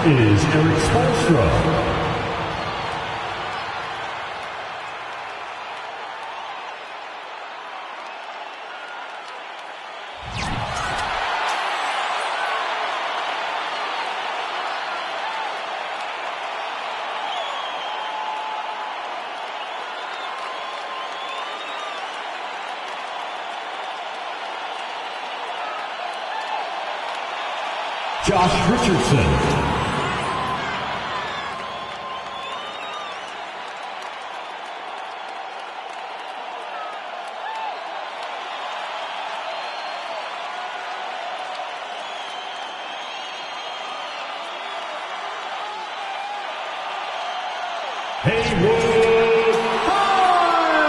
is Eric Spoelstra. Josh Richardson. Haywood Highsmith.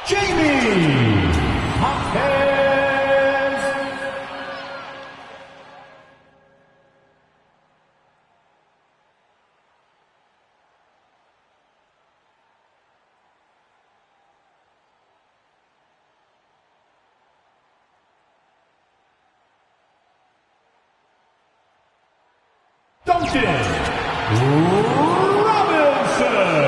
Jamie Hopkins. Duncan Robinson.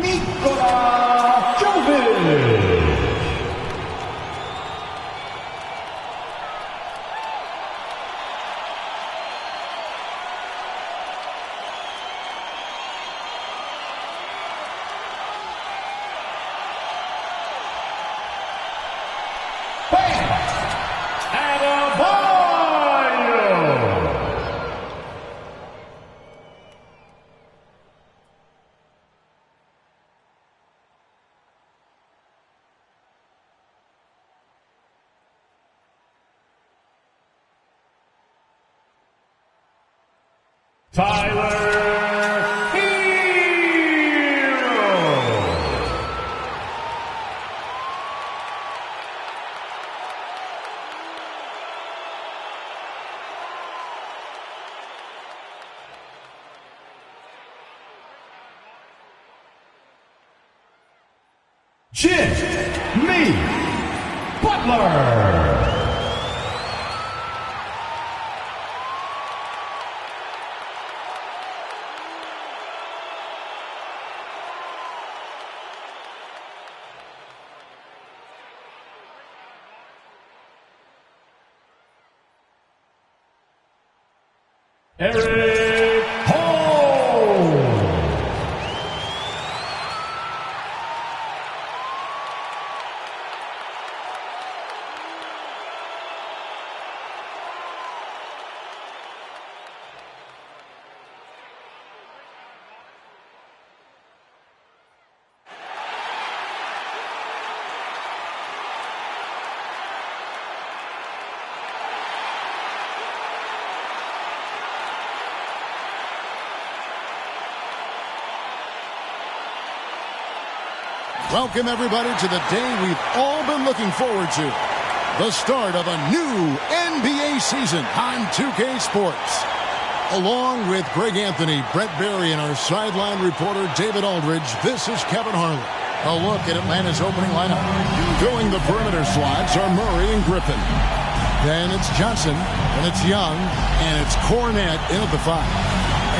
Nikola Jovic. Tyler Hero. Jimmy Butler. Eric Holmes. Welcome, everybody, to the day we've all been looking forward to. The start of a new NBA season on 2K Sports. Along with Greg Anthony, Brett Berry, and our sideline reporter, David Aldridge, this is Kevin Harlan. A look at Atlanta's opening lineup. Filling the perimeter slots are Murray and Griffin. Then it's Johnson, and it's Young, and it's Cornette in at the 5.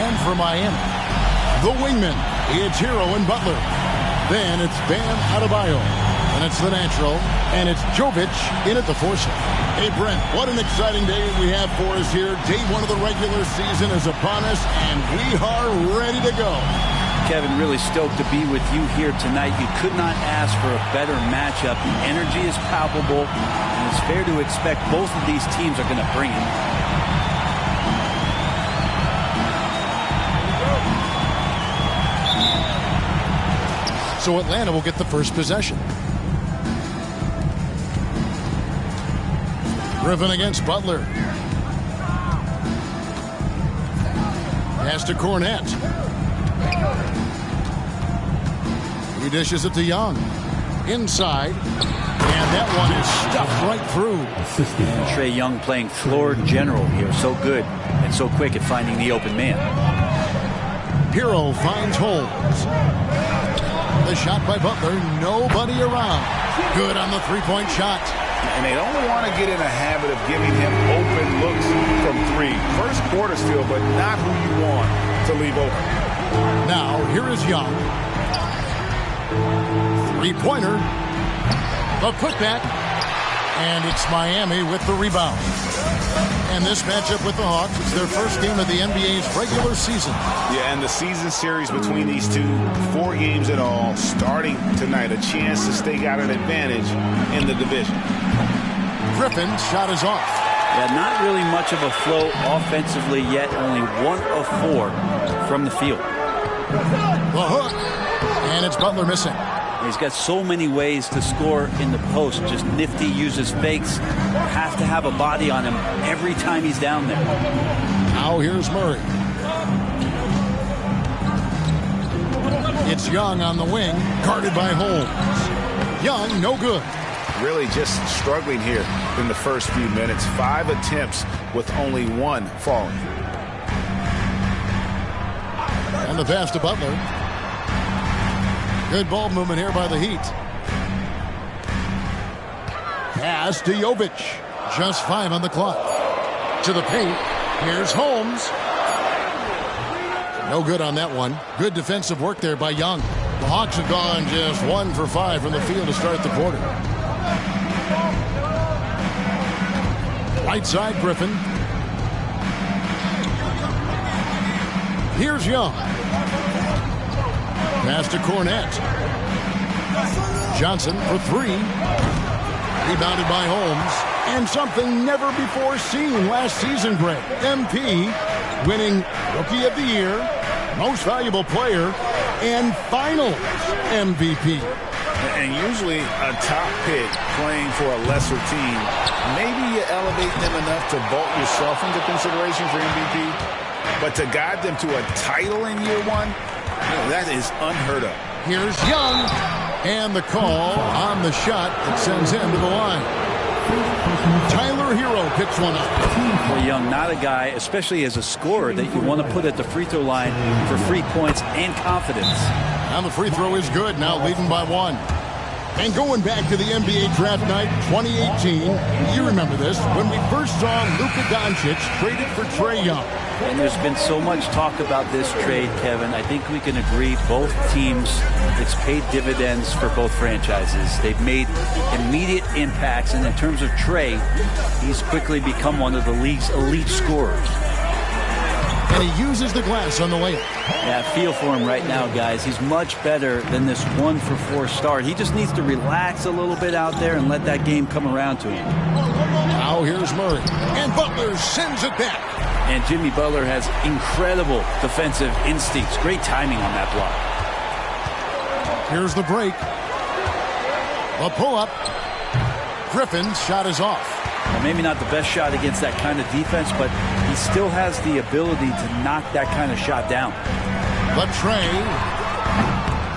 And for Miami, the wingmen, it's Hero and Butler. Then it's Bam Adebayo, and it's the natural, and it's Jovic in at the 4 slot. Hey, Brent, what an exciting day we have for us here. Day 1 of the regular season is upon us, and we are ready to go. Kevin, really stoked to be with you here tonight. You could not ask for a better matchup. The energy is palpable, and it's fair to expect both of these teams are going to bring it. So Atlanta will get the first possession. Griffin against Butler. Pass to Cornette. He dishes it to Young. Inside. And that one is stuffed right through. And Trae Young playing floor general here. So good and so quick at finding the open man. Hero finds Holmes. The shot by Butler. Nobody around. Good on the three-point shot. And they don't want to get in a habit of giving him open looks from three. First quarter still, but not who you want to leave open. Now, here is Young. Three-pointer. The putback. And it's Miami with the rebound. And this matchup with the Hawks, it's their first game of the NBA's regular season. Yeah, and the season series between these two, 4 games in all, starting tonight. A chance to stake out an advantage in the division. Griffin's shot is off. Yeah, not really much of a flow offensively yet. Only 1 of 4 from the field. The hook. And it's Butler missing. He's got so many ways to score in the post. Just nifty, uses fakes. Have to have a body on him every time he's down there. Now here's Murray. It's Young on the wing, guarded by Holmes. Young, no good. Really just struggling here in the first few minutes. 5 attempts with only 1 falling. And the pass to Butler. Good ball movement here by the Heat. Pass to Jovic. Just 5 on the clock. To the paint. Here's Holmes. No good on that one. Good defensive work there by Young. The Hawks have gone just 1 for 5 from the field to start the quarter. Right side, Griffin. Here's Young. Pass to Cornette. Johnson for 3. Rebounded by Holmes. And something never before seen last season, Greg. MP winning Rookie of the Year, Most Valuable Player, and Finals MVP. And usually a top pick playing for a lesser team, maybe you elevate them enough to vault yourself into consideration for MVP. But to guide them to a title in year 1, that is unheard of. Here's Young. And the call on the shot that sends him to the line. Tyler Hero picks one up. Well, Young, not a guy, especially as a scorer, that you want to put at the free throw line for free points and confidence. And the free throw is good, now leading by 1. And going back to the NBA draft night 2018, you remember this, when we first saw Luka Doncic traded for Trae Young. And there's been so much talk about this trade, Kevin. I think we can agree both teams, it's paid dividends for both franchises. They've made immediate impacts, and in terms of Trae, he's quickly become one of the league's elite scorers. And he uses the glass on the layup. Yeah, feel for him right now, guys. He's much better than this 1 for 4 start. He just needs to relax a little bit out there and let that game come around to him. Now here's Murray. And Butler sends it back. And Jimmy Butler has incredible defensive instincts. Great timing on that block. Here's the break. The pull-up. Griffin's shot is off. Well, maybe not the best shot against that kind of defense, but he still has the ability to knock that kind of shot down. The Trae.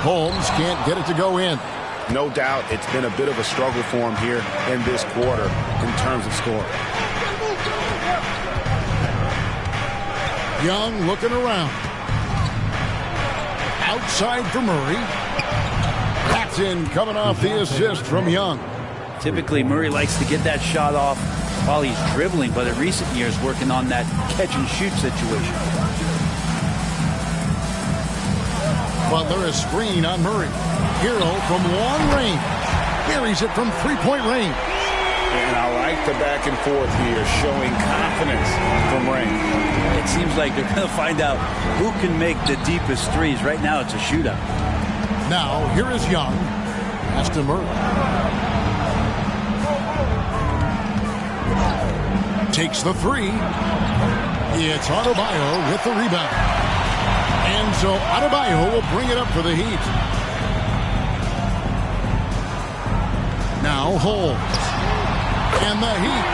Holmes can't get it to go in. No doubt it's been a bit of a struggle for him here in this quarter in terms of scoring. Young looking around. Outside for Murray. Paxton coming off the assist from Young. Typically, Murray likes to get that shot off while he's dribbling, but in recent years, working on that catch-and-shoot situation. Butler a screen on Murray. Hero from long range. Buries it from three-point range. And I like the back and forth here, showing confidence from Rain. It seems like they're going to find out who can make the deepest threes. Right now, it's a shootout. Now, here is Young. Pass to Murray. Takes the 3. It's Adebayo with the rebound. And so Adebayo will bring it up for the Heat. Now Holmes. And the Heat,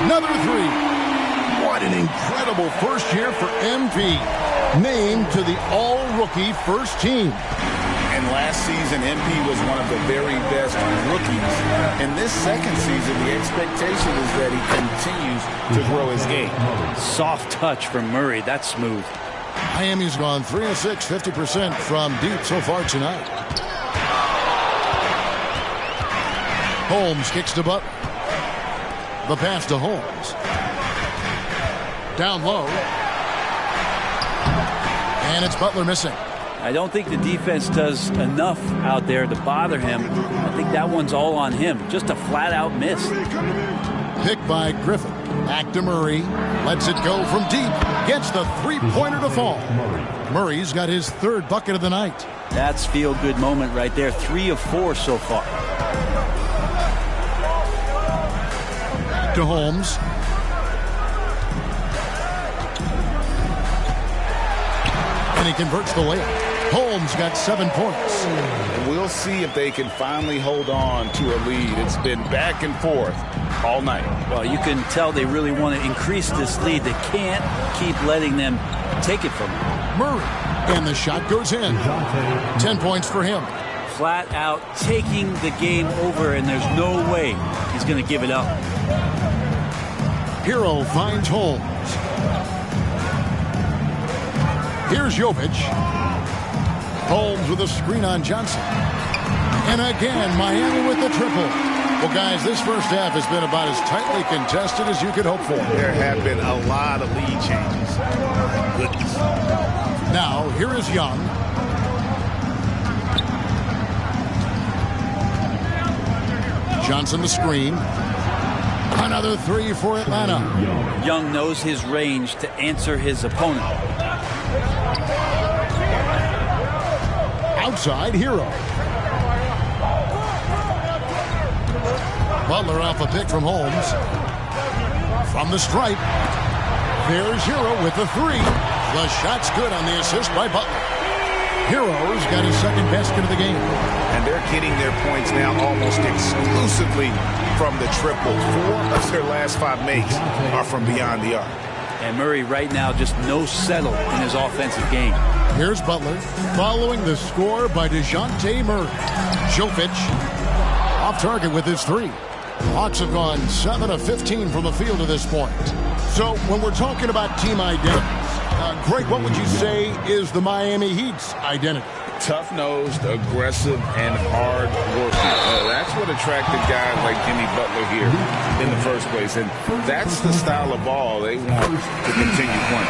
another 3. What an incredible first year for MP. named to the all-rookie first team. And last season, MP was one of the very best rookies. In this second season, the expectation is that he continues to grow his game. Soft touch from Murray. That's smooth. Miami's gone 3 of 6, 50% from deep so far tonight. Holmes kicks to Butler. The pass to Holmes. Down low. And it's Butler missing. I don't think the defense does enough out there to bother him. I think that one's all on him. Just a flat-out miss. Picked by Griffin. Back to Murray. Lets it go from deep. Gets the three-pointer to fall. Murray's got his third bucket of the night. That's feel-good moment right there. 3 of 4 so far. To Holmes. And he converts the layup. Holmes got 7 points. We'll see if they can finally hold on to a lead. It's been back and forth all night. Well, you can tell they really want to increase this lead. They can't keep letting them take it from them. Murray. And the shot goes in. 10 points for him. Flat out taking the game over, and there's no way he's going to give it up. Hero finds Holmes. Here's Jovic. Holmes with a screen on Johnson. And again, Miami with the triple. Well, guys, this first half has been about as tightly contested as you could hope for. There have been a lot of lead changes. Goodness. Now, here is Young. Johnson the screen. Another 3 for Atlanta. Young knows his range to answer his opponent. Outside, Hero. Butler off a pick from Holmes. From the stripe. There's Hero with the 3. The shot's good on the assist by Butler. Hero's got his second basket of the game. And they're getting their points now almost exclusively from the triple. 4 of their last 5 makes are from beyond the arc. And Murray right now just no settle in his offensive game. Here's Butler following the score by DeJounte Murray. Jovic off target with his 3. Hawks have gone 7 of 15 from the field to this point. So when we're talking about team identities, Greg, what would you say is the Miami Heat's identity? Tough-nosed, aggressive, and hard-working. That's what attracted guys like Jimmy Butler here in the first place. And that's the style of ball they want to continue playing.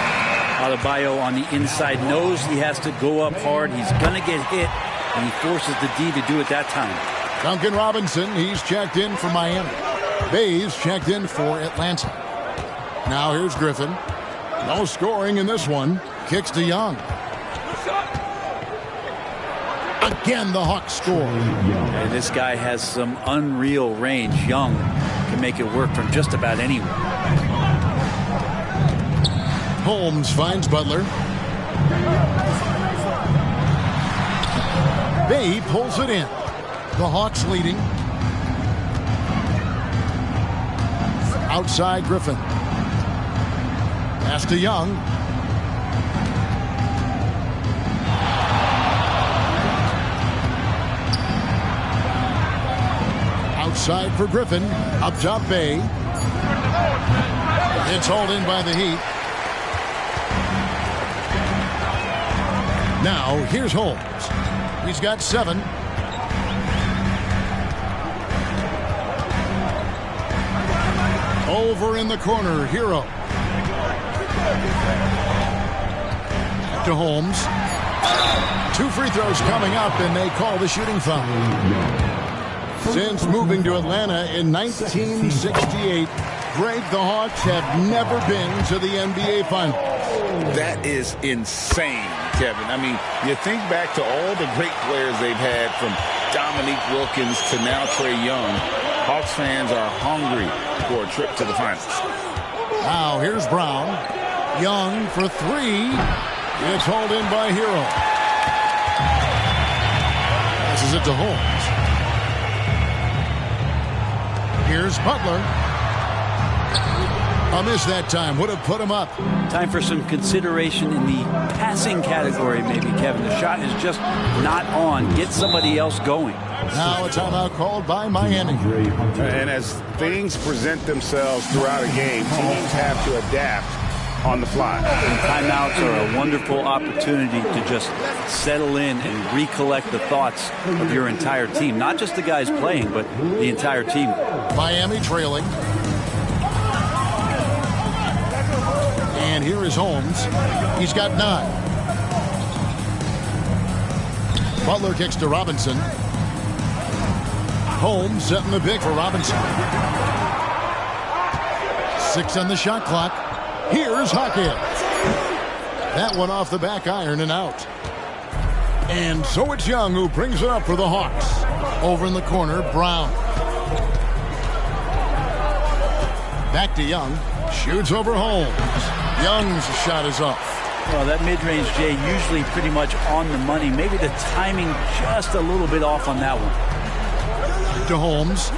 Adebayo on the inside knows he has to go up hard. He's going to get hit, and he forces the D to do it that time. Duncan Robinson, he's checked in for Miami. Bays checked in for Atlanta. Now here's Griffin. No scoring in this one. Kicks to Young. Again, the Hawks score. And this guy has some unreal range. Young can make it work from just about anywhere. Holmes finds Butler. Bay pulls it in. The Hawks leading. Outside Griffin. Pass to Young. Outside for Griffin. Up top Bay. It's hauled in by the Heat. Now here's Holmes. He's got 7. Over in the corner, Hero. To Holmes. 2 free throws coming up, and they call the shooting foul. Since moving to Atlanta in 1968, Greg, the Hawks have never been to the NBA Finals. That is insane, Kevin. I mean, you think back to all the great players they've had, from Dominique Wilkins to now Trae Young. Hawks fans are hungry for a trip to the finals. Now here's Brown. Young for 3. It's hauled in by Hero. Passes it to Holmes. Here's Butler. A miss that time would have put him up. Time for some consideration in the passing category, maybe, Kevin. The shot is just not on. Get somebody else going. Now a timeout called by Miami. And as things present themselves throughout a game, teams have to adapt on the fly. And timeouts are a wonderful opportunity to just settle in and recollect the thoughts of your entire team. Not just the guys playing, but the entire team. Miami trailing. And here is Holmes. He's got 9. Butler kicks to Robinson. Holmes setting the pick for Robinson. 6 on the shot clock. Here's Hawkins. That one off the back iron and out. And so it's Young who brings it up for the Hawks. Over in the corner, Brown. Back to Young. Shoots over Holmes. Young's shot is off. Well, that mid-range, Jay, usually pretty much on the money. Maybe the timing just a little bit off on that one. To Holmes.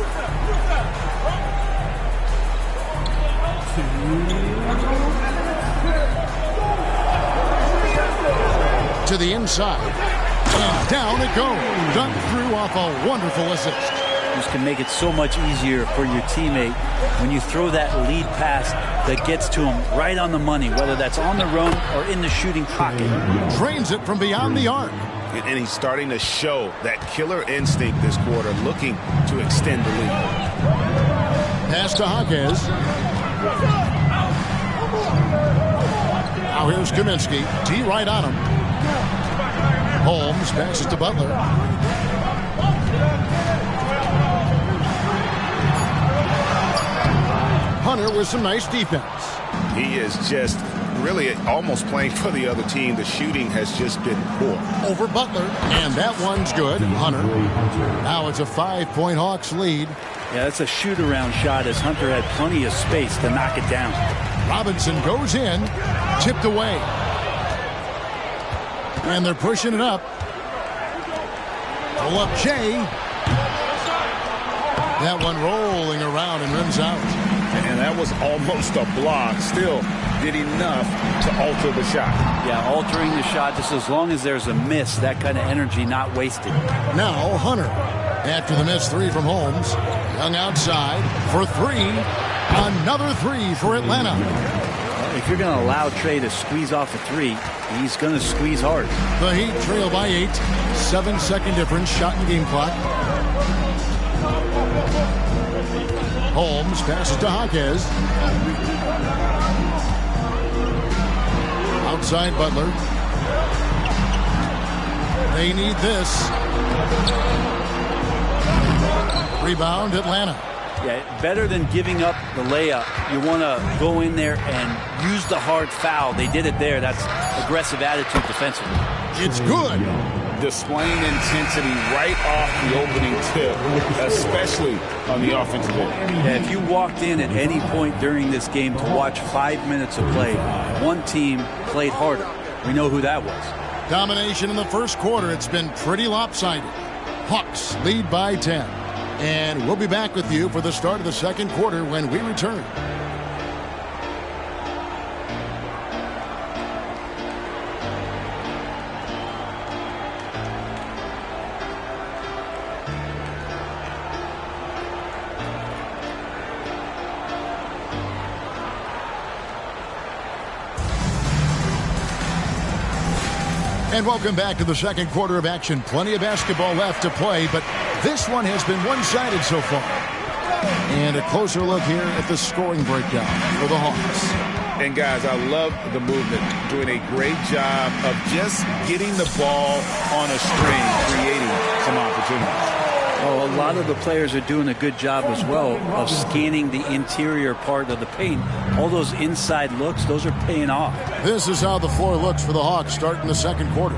To the inside. And down it goes. Dunked through off a wonderful assist. This can make it so much easier for your teammate when you throw that lead pass that gets to him right on the money, whether that's on the run or in the shooting pocket. Drains it from beyond the arc. And he's starting to show that killer instinct this quarter, looking to extend the lead. Pass to Hawkins. Now here's Kaminsky. T right on him. Holmes passes to Butler. Hunter with some nice defense. He is just really almost playing for the other team. The shooting has just been poor. Over Butler, and that one's good. Hunter. Now it's a 5-point Hawks lead. Yeah, that's a shoot-around shot as Hunter had plenty of space to knock it down. Robinson goes in, tipped away. And they're pushing it up. Pull up Jay. That one rolling around and rims out. And that was almost a block. Still did enough to alter the shot. Yeah, altering the shot just as long as there's a miss, that kind of energy not wasted. Now Hunter. After the missed 3 from Holmes. Young outside for 3. Another 3 for Atlanta. If you're going to allow Trey to squeeze off a 3, he's going to squeeze hard. The Heat trail by 8. 7-second difference. Shot and game clock. Holmes passes to Hawkins. Outside Butler. They need this. Rebound Atlanta. Yeah, better than giving up the layup. You want to go in there and use the hard foul. They did it there. That's aggressive attitude defensively. It's good. Displaying intensity right off the opening tip, especially on the offensive end. Yeah, if you walked in at any point during this game to watch 5 minutes of play, one team played harder. We know who that was. Domination in the first quarter. It's been pretty lopsided. Hawks lead by 10. And we'll be back with you for the start of the second quarter when we return. And welcome back to the second quarter of action. Plenty of basketball left to play, but this one has been one-sided so far. And a closer look here at the scoring breakdown for the Hawks. And guys, I love the movement. Doing a great job of just getting the ball on a string, creating some opportunities. Oh, a lot of the players are doing a good job as well of scanning the interior part of the paint. All those inside looks, those are paying off. This is how the floor looks for the Hawks starting the second quarter.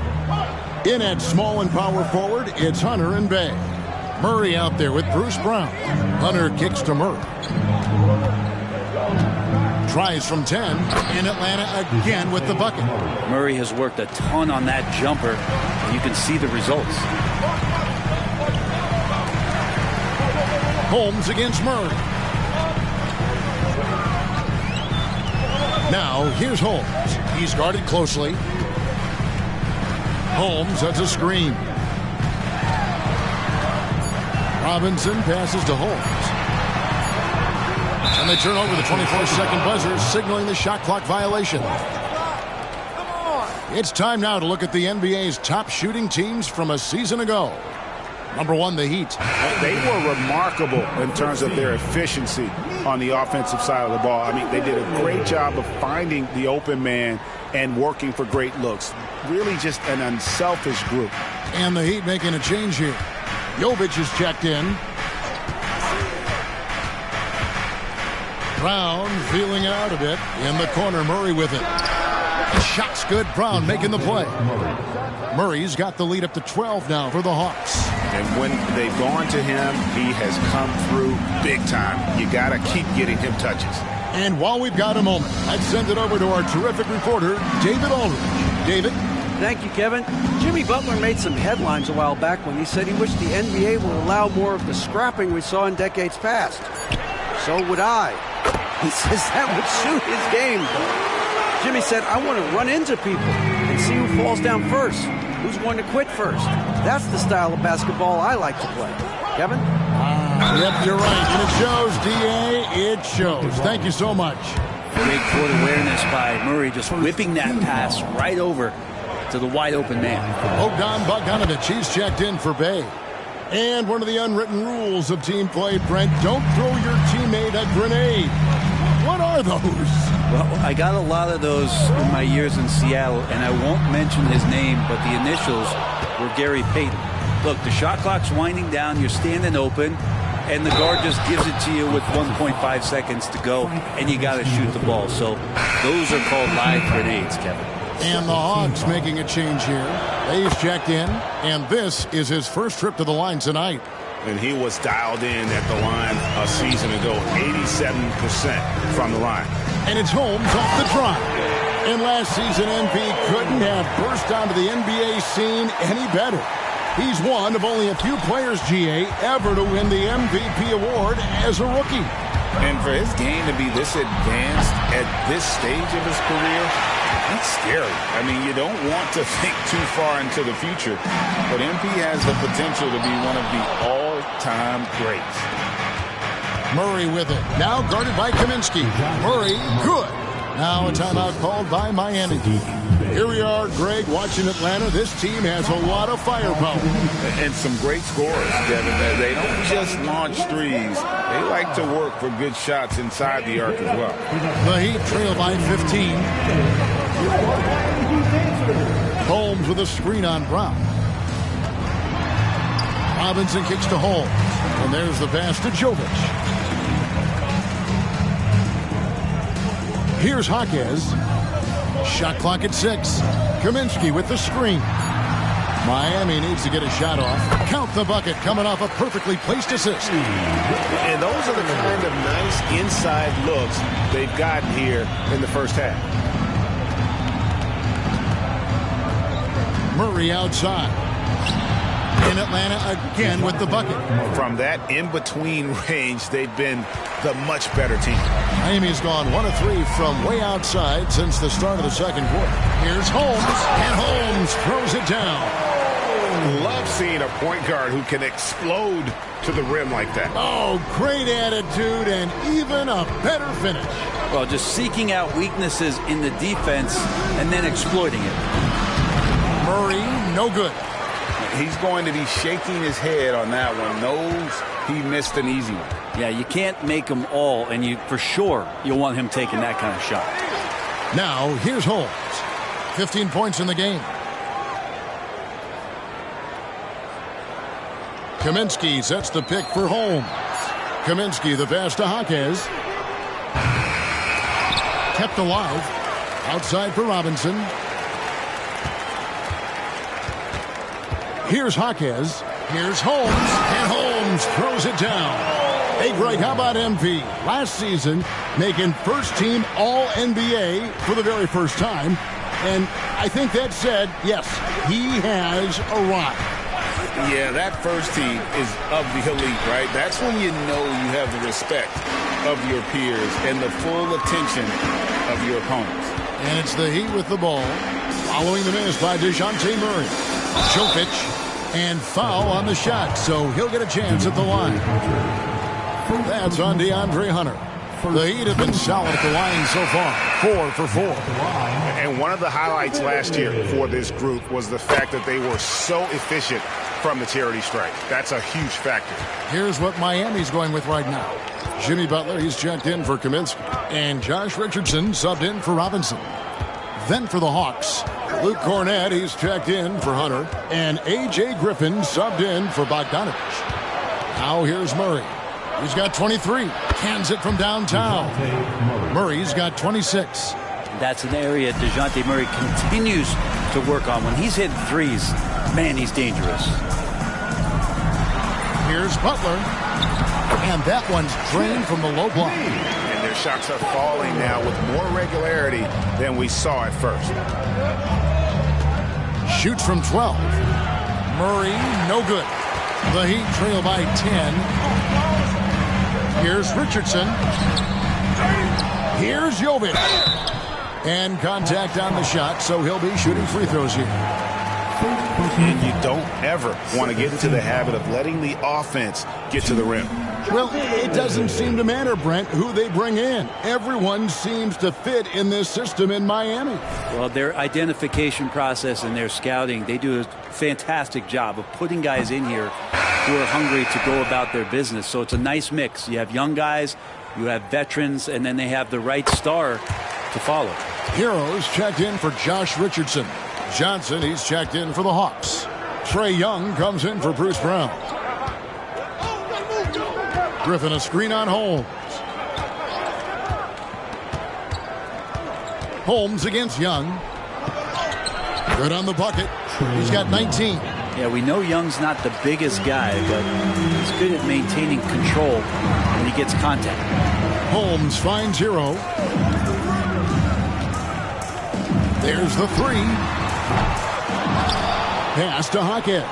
In at small and power forward, it's Hunter and Bay. Murray out there with Bruce Brown. Hunter kicks to Murray. Tries from 10, and Atlanta again with the bucket. Murray has worked a ton on that jumper, and you can see the results. Holmes against Murray. Now, here's Holmes. He's guarded closely. Holmes sets a screen. Robinson passes to Holmes. And they turn over the 24-second buzzer, signaling the shot clock violation. It's time now to look at the NBA's top shooting teams from a season ago. Number 1, the Heat. They were remarkable in terms of their efficiency on the offensive side of the ball. I mean, they did a great job of finding the open man and working for great looks. Really just an unselfish group. And the Heat making a change here. Jovic is checked in. Brown feeling out a bit. In the corner, Murray with it. The shot's good. Brown making the play. Murray's got the lead up to 12 now for the Hawks. And when they've gone to him, he has come through big time. You got to keep getting him touches. And while we've got a moment, I'd send it over to our terrific reporter, David Aldridge. David? Thank you, Kevin. Jimmy Butler made some headlines a while back when he said he wished the NBA would allow more of the scrapping we saw in decades past. So would I. He says that would suit his game. Jimmy said, I want to run into people and see who falls down first, who's going to quit first. That's the style of basketball I like to play. Kevin? Yep, you're right. And it shows, D.A. It shows. Thank you so much. Great court awareness by Murray, just whipping that pass right over to the wide open man. Bogdan Bogdanovic, he's checked in for Bay. And one of the unwritten rules of team play, Brent, don't throw your teammate a grenade. What are those? Well, I got a lot of those in my years in Seattle, and I won't mention his name, but the initials were Gary Payton. Look, the shot clock's winding down, you're standing open, and the guard just gives it to you with 1.5 seconds to go, and you got to shoot the ball. So those are called live grenades, Kevin. And the Hawks making a change here. He's checked in, and this is his first trip to the line tonight. And he was dialed in at the line a season ago, 87% from the line. And it's Holmes off the drive. And last season, MP couldn't have burst onto the NBA scene any better. He's one of only a few players, GA, ever to win the MVP award as a rookie. And for his game to be this advanced at this stage of his career, that's scary. I mean, you don't want to think too far into the future, but MP has the potential to be one of the all-time greats. Murray with it. Now guarded by Kaminsky. Murray, good. Now a timeout called by Miami. Here we are, Greg, watching Atlanta. This team has a lot of firepower. And some great scorers, Devin. They don't just launch threes. They like to work for good shots inside the arc as well. The Heat trail by 15. Holmes with a screen on Brown. Robinson kicks to Holmes. And there's the pass to Jovic. Here's Jaquez. Shot clock at 6. Kaminsky with the screen. Miami needs to get a shot off. Count the bucket coming off a perfectly placed assist. And those are the kind of nice inside looks they've gotten here in the first half. Murray outside. In Atlanta again with the bucket. From that in-between range, they've been the much better team. Miami's gone 1 of 3 from way outside since the start of the second quarter. Here's Holmes, and Holmes throws it down. Love seeing a point guard who can explode to the rim like that. Oh, great attitude and even a better finish. Well, just seeking out weaknesses in the defense and then exploiting it. Murray, no good. He's going to be shaking his head on that one. Knows he missed an easy one. Yeah, you can't make them all, and you for sure you'll want him taking that kind of shot. Now, here's Holmes. 15 points in the game. Kaminsky sets the pick for Holmes. Kaminsky, the pass to Jaquez. Kept alive. Outside for Robinson. Here's Jaquez. Here's Holmes. And Holmes throws it down. Hey, Greg, how about MP? Last season, making first-team All-NBA for the very first time. And I think that said, yes, he has arrived. Yeah, that first team is of the elite, right? That's when you know you have the respect of your peers and the full attention of of your opponents. And it's the Heat with the ball. Following the miss by Dejounte Murray. Jokic, and foul on the shot, so he'll get a chance at the line. That's on DeAndre Hunter. The Heat have been solid at the line so far, 4 for 4. And one of the highlights last year for this group was the fact that they were so efficient from the charity stripe. That's a huge factor. Here's what Miami's going with right now. Jimmy Butler, he's checked in for Kaminsky. And Josh Richardson subbed in for Robinson. Then for the Hawks, Luke Cornett, he's checked in for Hunter. And A.J. Griffin subbed in for Bogdanovich. Now here's Murray. He's got 23. Cans it from downtown. Murray's got 26. That's an area DeJounte Murray continues to work on. When he's hitting threes, man, he's dangerous. Here's Butler. And that one's drained from the low block. And their shots are falling now with more regularity than we saw at first. Shoots from 12. Murray, no good. The Heat trail by 10. Here's Richardson. Here's Jovic. And contact on the shot, so he'll be shooting free throws here. And you don't ever want to get into the habit of letting the offense get to the rim. Well, it doesn't seem to matter, Brent, who they bring in. Everyone seems to fit in this system in Miami. Well, their identification process and their scouting, they do a fantastic job of putting guys in here who are hungry to go about their business. So it's a nice mix. You have young guys, you have veterans, and then they have the right star to follow. Heroes checked in for Josh Richardson. Johnson, he's checked in for the Hawks. Trae Young comes in for Bruce Brown. Griffin, a screen on Holmes. Holmes against Young. Good on the bucket. He's got 19. Yeah, we know Young's not the biggest guy, but he's good at maintaining control when he gets contact. Holmes finds Hero. There's the three. Pass to Jaquez.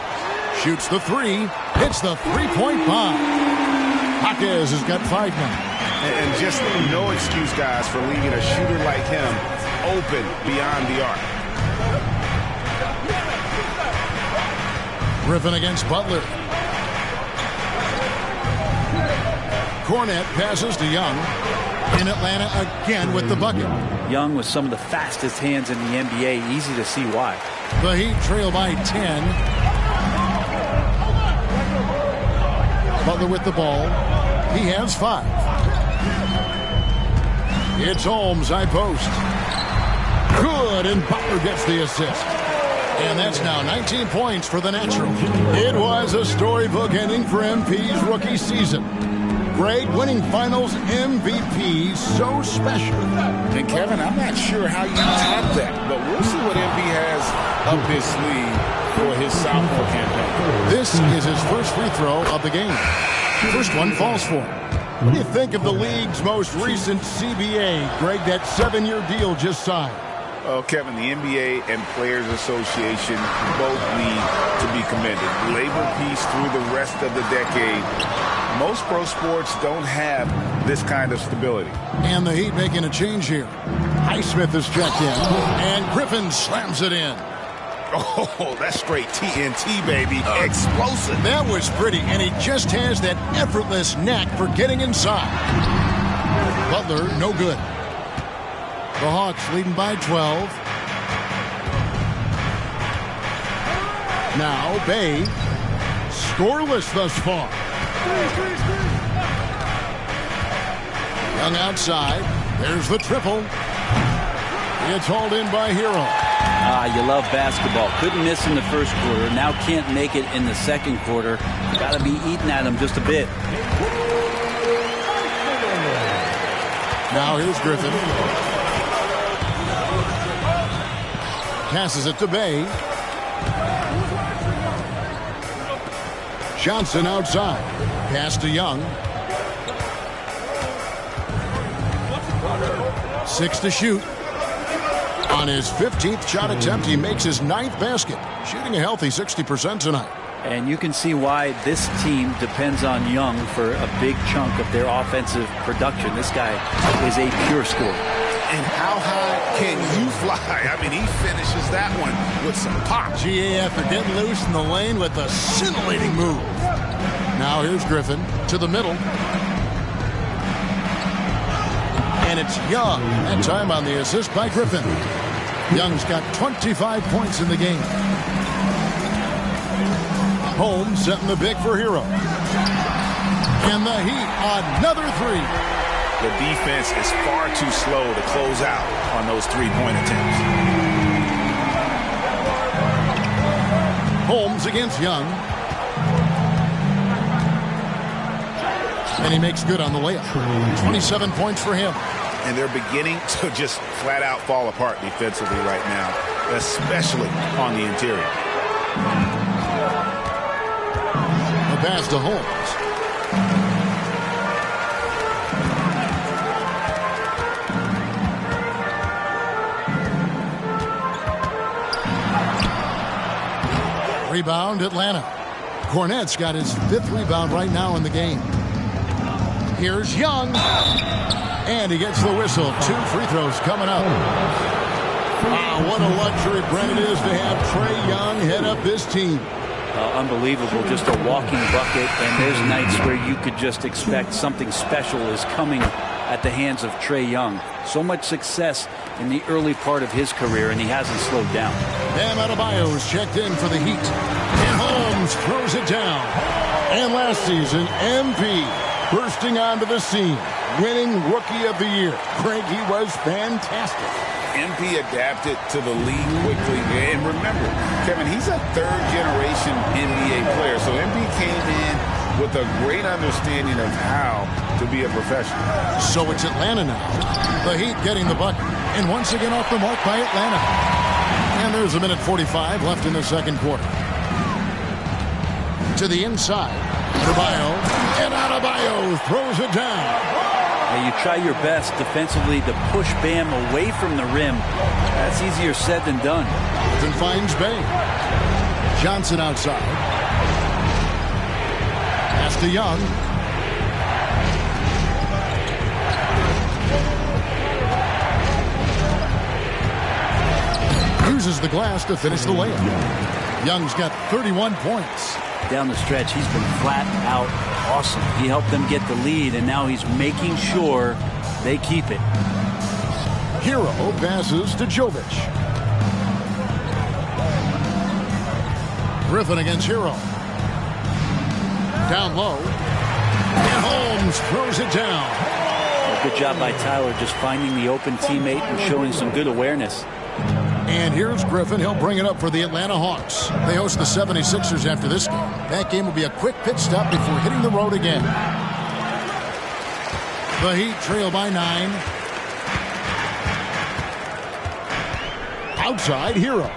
Shoots the three. Hits the three-point bomb. Jaquez has got 5 now. And just no excuse, guys, for leaving a shooter like him open beyond the arc. Griffin against Butler. Cornett passes to Young. In Atlanta again with the bucket. Young with some of the fastest hands in the NBA. Easy to see why. The Heat trail by 10. Butler with the ball. He has 5. It's Holmes, high post. Good, and Butler gets the assist. And that's now 19 points for the Natural. It was a storybook ending for MP's rookie season. Greg winning finals MVP, so special. And Kevin, I'm not sure how you top that, but we'll see what MP has up his sleeve for his sophomore campaign. This is his first free throw of the game. First one falls for him. What do you think of the league's most recent CBA, Greg, that 7-year deal just signed? Oh, Kevin, the NBA and Players Association both need to be commended. Labor peace through the rest of the decade. Most pro sports don't have this kind of stability. And the Heat making a change here. Highsmith is checked in, and Griffin slams it in. Oh, that's straight TNT, baby. Explosive. That was pretty, and he just has that effortless knack for getting inside. Butler, no good. The Hawks leading by 12. Now Bay, scoreless thus far. Young outside. There's the triple. It's hauled in by Hero. You love basketball. Couldn't miss in the first quarter. Now can't make it in the second quarter. Got to be eating at him just a bit. Now here's Griffin. Passes it to Bay. Johnson outside. Pass to Young. 6 to shoot. On his 15th shot attempt, he makes his 9th basket, shooting a healthy 60% tonight. And you can see why this team depends on Young for a big chunk of their offensive production. This guy is a pure scorer. And how high can you fly? I mean, he finishes that one with some pop. GA after getting loose in the lane with a scintillating move. Now here's Griffin to the middle. And it's Young. That time on the assist by Griffin. Young's got 25 points in the game. Holmes setting the big for Hero. And the Heat, another three. The defense is far too slow to close out on those three-point attempts. Holmes against Young. And he makes good on the layup. 27 points for him. And they're beginning to just flat-out fall apart defensively right now, especially on the interior. The pass to Holmes. Rebound, Atlanta. Cornette's got his 5th rebound right now in the game. Here's Young. And he gets the whistle. 2 free throws coming up. What a luxury, Brent, it is to have Trae Young head up this team. Unbelievable, just a walking bucket. And there's nights where you could just expect something special is coming at the hands of Trae Young. So much success in the early part of his career, and he hasn't slowed down. Bam Adebayo's checked in for the Heat. And Holmes throws it down. And last season, MP bursting onto the scene, winning Rookie of the Year. Craig, he was fantastic. MP adapted to the league quickly. And remember, Kevin, he's a third-generation NBA player. So MP came in with a great understanding of how to be a professional. So it's Atlanta now. The Heat getting the bucket. And once again off the mark by Atlanta. And there's a minute 45 left in the second quarter. To the inside. Adebayo. And Adebayo throws it down. Now you try your best defensively to push Bam away from the rim. That's easier said than done. Then finds Bay. Johnson outside. Pass to Young. Uses the glass to finish the layup. Young's got 31 points. Down the stretch, he's been flat out awesome. He helped them get the lead, and now he's making sure they keep it. Hero passes to Jovic. Griffin against Hero. Down low. And Holmes throws it down. Good job by Tyler just finding the open teammate and showing some good awareness. And here's Griffin. He'll bring it up for the Atlanta Hawks. They host the 76ers after this game. That game will be a quick pit stop before hitting the road again. The Heat trail by 9. Outside, Hero.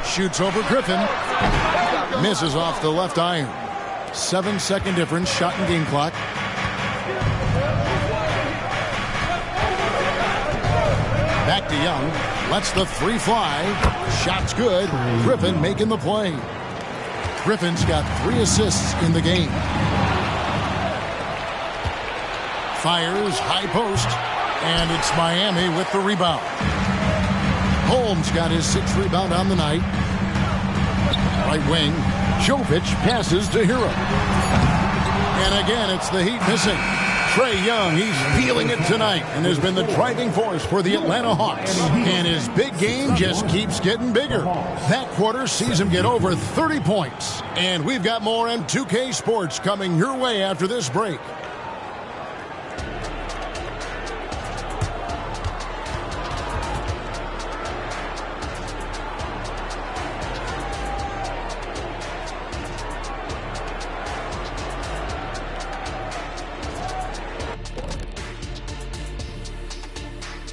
Shoots over Griffin. Misses off the left iron. 7-second difference, shot and game clock. Back to Young. Lets the 3 fly. Shot's good. Griffin making the play. Griffin's got 3 assists in the game. Fires, high post. And it's Miami with the rebound. Holmes got his 6th rebound on the night. Right wing. Jovic passes to Hero. And again, it's the Heat missing. Trae Young, he's feeling it tonight and has been the driving force for the Atlanta Hawks. And his big game just keeps getting bigger. That quarter sees him get over 30 points. And we've got more M2K Sports coming your way after this break.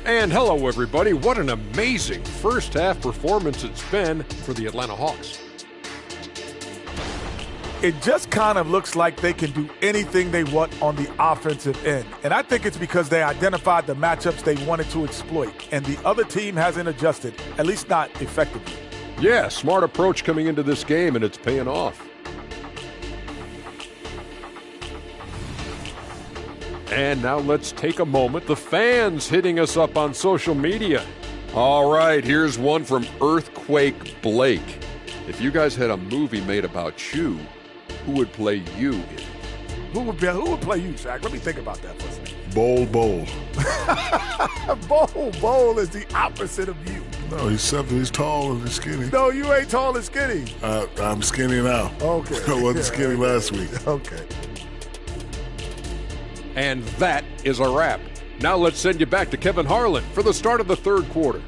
And hello, everybody. What an amazing first-half performance it's been for the Atlanta Hawks. It just kind of looks like they can do anything they want on the offensive end. And I think it's because they identified the matchups they wanted to exploit, and the other team hasn't adjusted, at least not effectively. Yeah, smart approach coming into this game, and it's paying off. And now let's take a moment. The fans hitting us up on social media. All right, here's one from Earthquake Blake. If you guys had a movie made about you, who would play you in it? Who would play you, Shaq? Let me think about that for a second. Bowl. Bowl is the opposite of you. No, he's tall and he's skinny. No, you ain't tall and skinny. I'm skinny now. Okay. I wasn't skinny last week. Okay. And that is a wrap. Now let's send you back to Kevin Harlan for the start of the third quarter.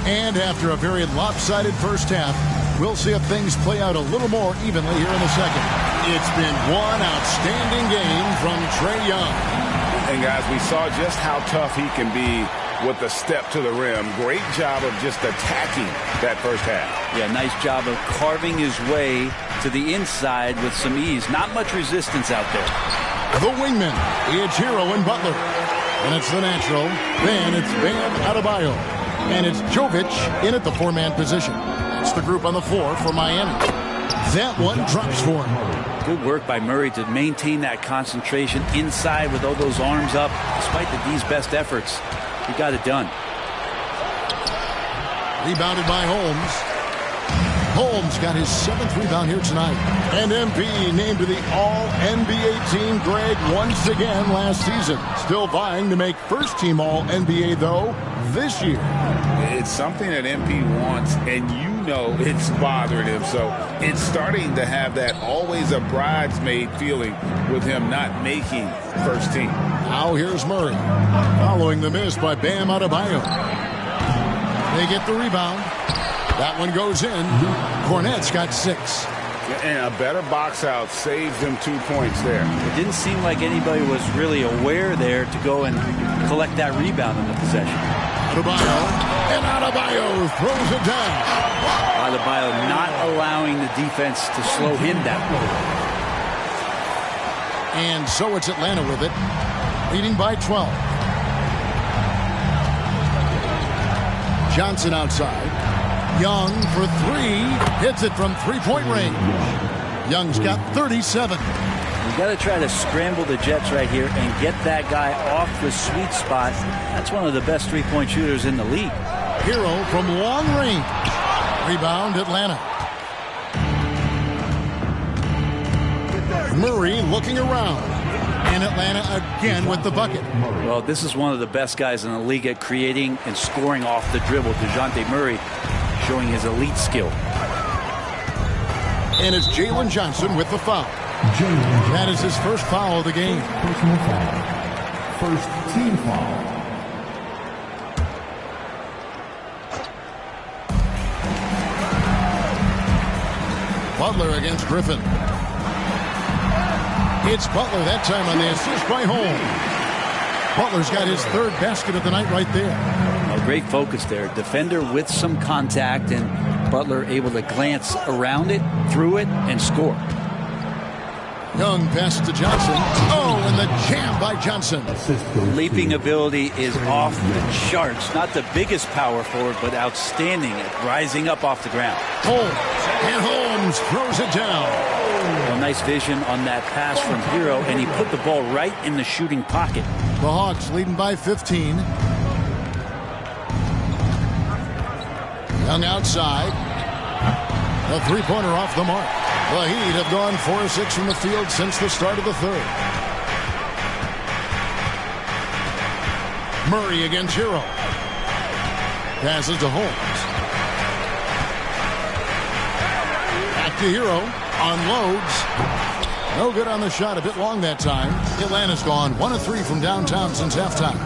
And after a very lopsided first half, we'll see if things play out a little more evenly here in the second. It's been one outstanding game from Trae Young. And guys, we saw just how tough he can be with the step to the rim. Great job of just attacking that first half. Yeah, nice job of carving his way to the inside with some ease. Not much resistance out there. The wingman, it's Hero and Butler. And it's the natural. Then it's Bam Adebayo. And it's Jovic in at the four-man position. That's the group on the floor for Miami. That one drops for him. Good work by Murray to maintain that concentration inside with all those arms up. Despite the D's best efforts, he got it done. Rebounded by Holmes. Holmes got his 7th rebound here tonight. And MP named to the All-NBA team, Greg, once again last season. Still vying to make first-team All-NBA, though, this year. It's something that MP wants, and you know it's bothering him. So it's starting to have that always a bridesmaid feeling with him not making first team. Now here's Murray, following the miss by Bam Adebayo. They get the rebound. That one goes in. Cornette's got 6. And a better box out saves them 2 points there. It didn't seem like anybody was really aware there to go and collect that rebound in the possession. Adebayo, and Adebayo throws it down. Adebayo not allowing the defense to slow him down. And so it's Atlanta with it, leading by 12. Johnson outside. Young for 3, hits it from three-point range. Young's got 37. You got to try to scramble the Jets right here and get that guy off the sweet spot. That's one of the best three-point shooters in the league. Hero from long range. Rebound, Atlanta. Murray looking around. And Atlanta again with the bucket. Well, this is one of the best guys in the league at creating and scoring off the dribble. DeJounte Murray showing his elite skill. And it's Jalen Johnson with the foul. That is his first foul of the game. Personal foul. First team foul. Butler against Griffin. It's Butler that time on the assist by Holmes. Butler's got his 3rd basket of the night right there. A great focus there. Defender with some contact, and Butler able to glance around it, through it, and score. Young pass to Johnson. Oh, and the jam by Johnson. Leaping ability is off the charts. Not the biggest power forward, but outstanding at rising up off the ground. Holmes. And Holmes throws it down. Well, nice vision on that pass from Hero, and he put the ball right in the shooting pocket. The Hawks leading by 15. Young outside. A three-pointer off the mark. The Heat have gone 4 of 6 from the field since the start of the third. Murray against Hero. Passes to Holmes. Back to Hero. Unloads. No good on the shot. A bit long that time. Atlanta's gone 1 of 3 from downtown since halftime.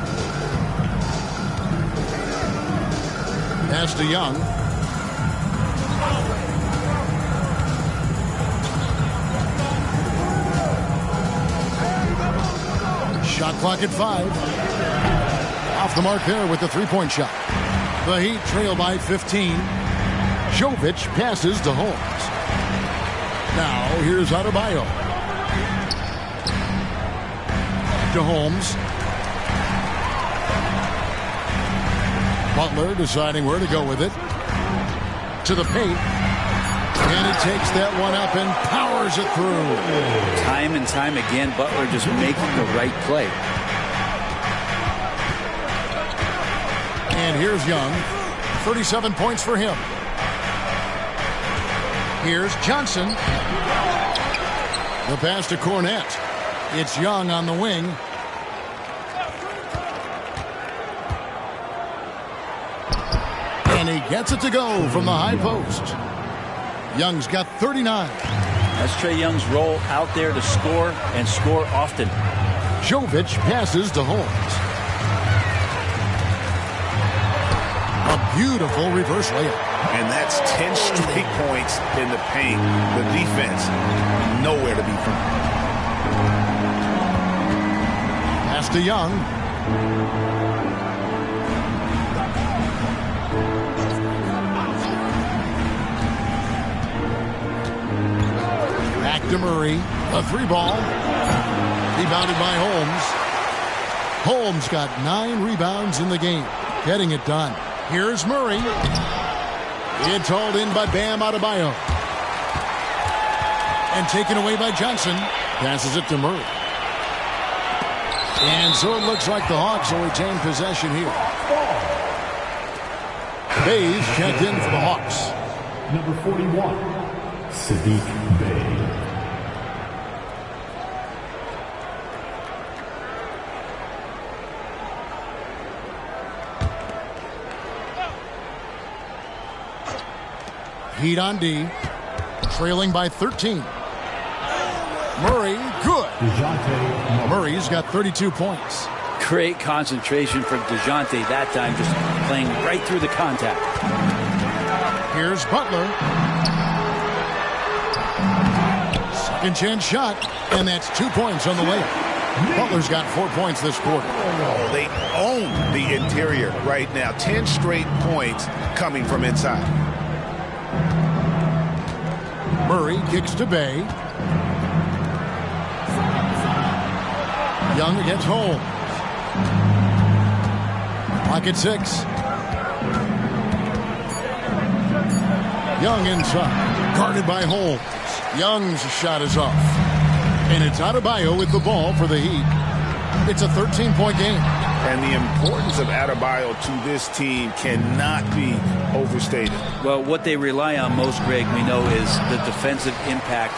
Pass to Young. Shot clock at 5. Off the mark there with the three-point shot. The Heat trail by 15. Jovic passes to Holmes. Now here's Adebayo. To Holmes. Butler deciding where to go with it. To the paint. And he takes that one up and powers it through. Time and time again, Butler just making the right play. And here's Young. 37 points for him. Here's Johnson. The pass to Cornette. It's Young on the wing. And he gets it to go from the high post. Young's got 39. That's Trae Young's role out there to score and score often. Jovic passes to Holmes. A beautiful reverse layup. And that's 10 straight points in the paint. The defense, nowhere to be found. Pass to Young. Back to Murray. A 3-ball. Rebounded by Holmes. Holmes got 9 rebounds in the game. Getting it done. Here's Murray. It's hauled in by Bam Adebayo. And taken away by Johnson. Passes it to Murray. And so it looks like the Hawks will retain possession here. Bayes checked in for the Hawks. Number 41, Sadiq Bey. Heat on D. Trailing by 13. Murray, good. Murray's got 32 points. Great concentration from DeJounte that time, just playing right through the contact. Here's Butler. Second chance shot, and that's 2 points on the layup. Butler's got 4 points this quarter. Oh, they own the interior right now. 10 straight points coming from inside. Murray kicks to Bay. Young against Holmes. Clock at 6. Young inside. Guarded by Holmes. Young's shot is off. And it's Adebayo with the ball for the Heat. It's a 13-point game. And the importance of Adebayo to this team cannot be overstated. Well, what they rely on most, Greg, we know, is the defensive impact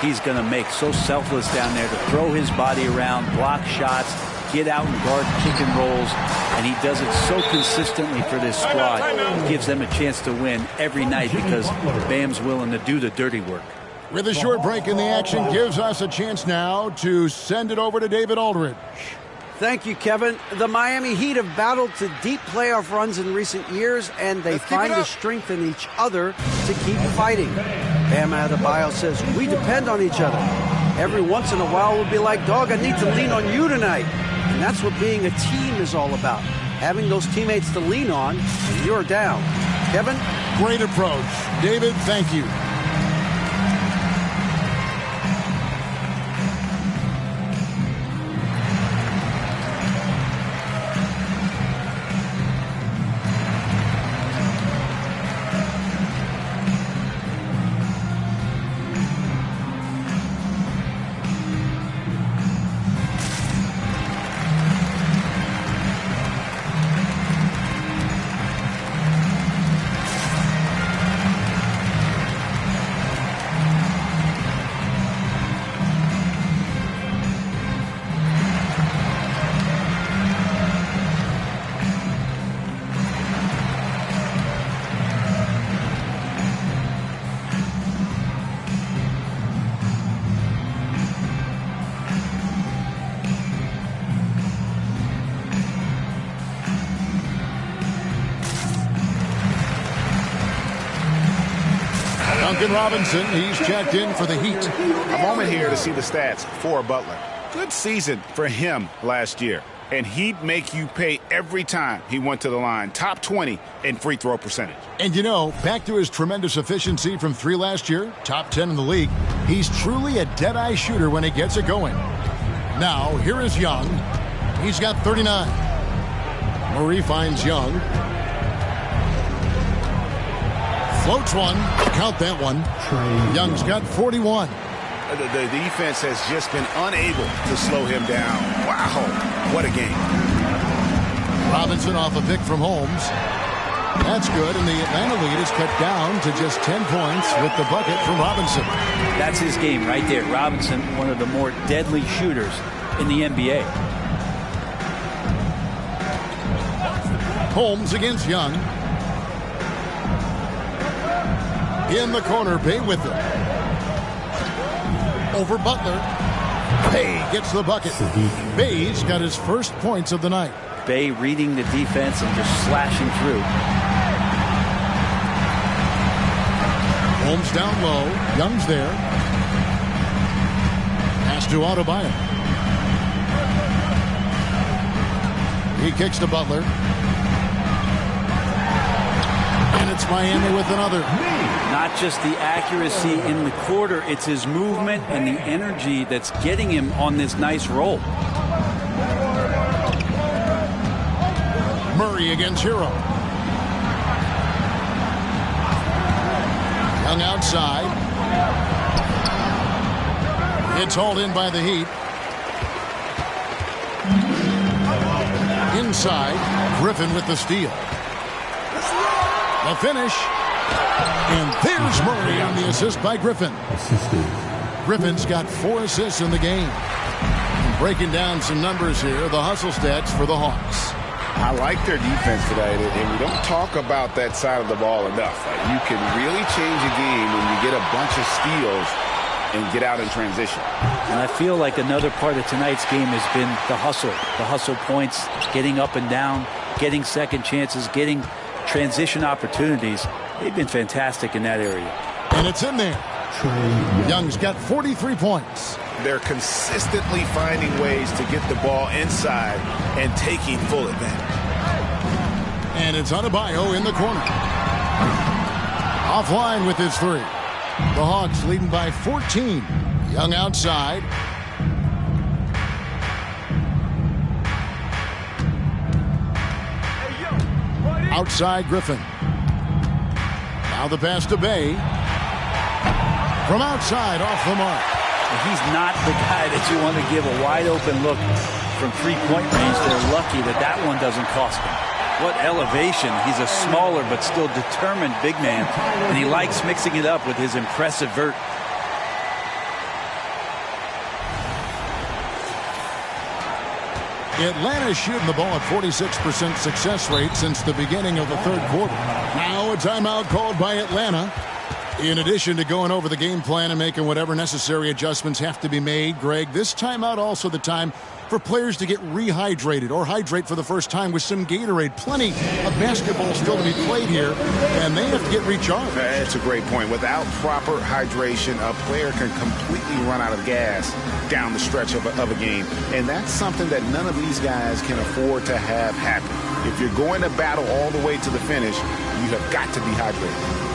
he's going to make. So selfless down there to throw his body around, block shots, get out and guard pick and rolls. And he does it so consistently for this squad. It gives them a chance to win every night because Bam's willing to do the dirty work. With a short break in the action gives us a chance now to send it over to David Aldridge. Thank you, Kevin. The Miami Heat have battled to deep playoff runs in recent years, and they find the strength in each other to keep fighting. Bam Adebayo says, we depend on each other. Every once in a while, we'll be like, dog, I need to lean on you tonight. And that's what being a team is all about. Having those teammates to lean on, and you're down. Kevin? Great approach. David, thank you. Duncan Robinson, he's checked in for the Heat. A moment here to see the stats for Butler. Good season for him last year. And he'd make you pay every time he went to the line. Top 20 in free throw percentage. And you know, back to his tremendous efficiency from 3 last year, top 10 in the league, he's truly a dead-eye shooter when he gets it going. Now, here is Young. He's got 39. Murray finds Young. Floats one. Count that one. Young's got 41. The defense has just been unable to slow him down. Wow, what a game. Robinson off a pick from Holmes. That's good, and the Atlanta lead is cut down to just 10 points with the bucket from Robinson. That's his game right there. Robinson, one of the more deadly shooters in the NBA. Holmes against Young. In the corner, Bay with it. Over Butler. Bay gets the bucket. Bay's got his first points of the night. Bay reading the defense and just slashing through. Holmes down low. Young's there. Pass to Adebayo. He kicks to Butler. And it's Miami with another. Not just the accuracy in the quarter, it's his movement and the energy that's getting him on this nice roll. Murray against Hero. Young outside. It's hauled in by the Heat. Inside, Griffin with the steal. The finish. And there's Murray on the assist by Griffin. Griffin's got 4 assists in the game. Breaking down some numbers here, the hustle stats for the Hawks. I like their defense today, and we don't talk about that side of the ball enough. You can really change a game when you get a bunch of steals and get out in transition. And I feel like another part of tonight's game has been the hustle points, getting up and down, getting second chances, getting transition opportunities. They've been fantastic in that area. And it's in there. Young's got 43 points. They're consistently finding ways to get the ball inside and taking full advantage. And it's Adebayo in the corner. Offline with his 3. The Hawks leading by 14. Young outside. Outside Griffin. Now the pass to Bay. From outside, off the mark. He's not the guy that you want to give a wide open look from three-point range. They're lucky that that one doesn't cost him. What elevation. He's a smaller but still determined big man, and he likes mixing it up with his impressive vert. Atlanta's shooting the ball at 46% success rate since the beginning of the third quarter. Now a timeout called by Atlanta. In addition to going over the game plan and making whatever necessary adjustments have to be made, Greg, this timeout also the time for players to get rehydrated or hydrate for the first time with some Gatorade. Plenty of basketball still to be played here, and they have to get recharged. That's a great point. Without proper hydration, a player can completely run out of gas down the stretch of a game. And that's something that none of these guys can afford to have happen. If you're going to battle all the way to the finish, you have got to be hydrated.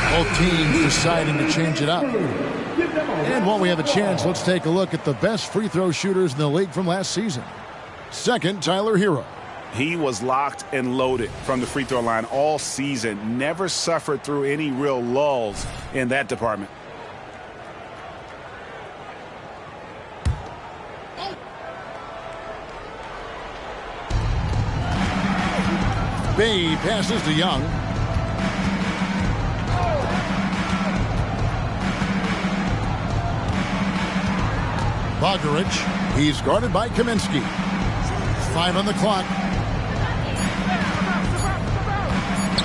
Both teams deciding to change it up. And while we have a chance, let's take a look at the best free throw shooters in the league from last season. Second, Tyler Hero. He was locked and loaded from the free throw line all season. Never suffered through any real lulls in that department. Bay passes to Young. Bogdanovich, he's guarded by Kaminsky. 5 on the clock.